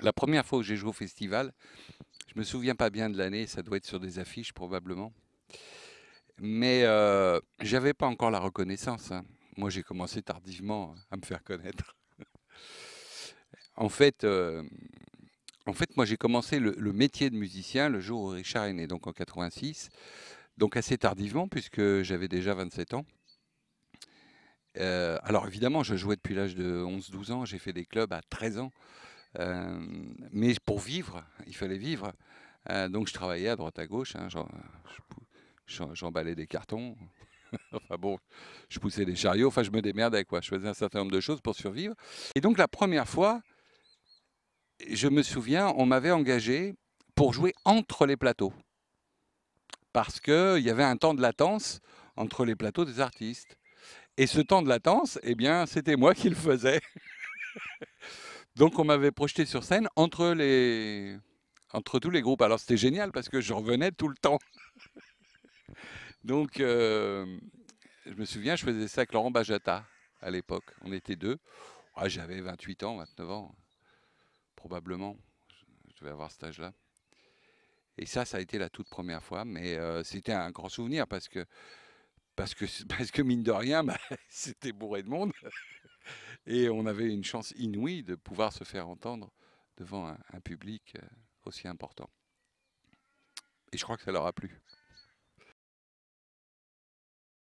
La première fois où j'ai joué au festival, je me souviens pas bien de l'année, ça doit être sur des affiches probablement. Mais j'avais pas encore la reconnaissance, hein. Moi, j'ai commencé tardivement à me faire connaître. En fait, euh, moi, j'ai commencé le métier de musicien le jour où Richard est né, donc en 86, donc assez tardivement puisque j'avais déjà 27 ans. Alors évidemment, je jouais depuis l'âge de 11-12 ans, j'ai fait des clubs à 13 ans, euh, mais pour vivre, il fallait vivre. Donc je travaillais à droite à gauche, hein, j'emballais des cartons, enfin bon, je poussais des chariots, enfin je me démerdais quoi, je faisais un certain nombre de choses pour survivre. Et donc la première fois, je me souviens, on m'avait engagé pour jouer entre les plateaux, parce qu'il y avait un temps de latence entre les plateaux des artistes. Et ce temps de latence, eh bien, c'était moi qui le faisais. Donc on m'avait projeté sur scène entre tous les groupes. Alors c'était génial parce que je revenais tout le temps. Donc je me souviens, je faisais ça avec Laurent Bajata à l'époque. On était deux. Ah, j'avais 28 ans, 29 ans, probablement. Je devais avoir cet âge-là. Et ça a été la toute première fois. Mais c'était un grand souvenir parce que mine de rien, bah, c'était bourré de monde. Et on avait une chance inouïe de pouvoir se faire entendre devant un public aussi important. Et je crois que ça leur a plu.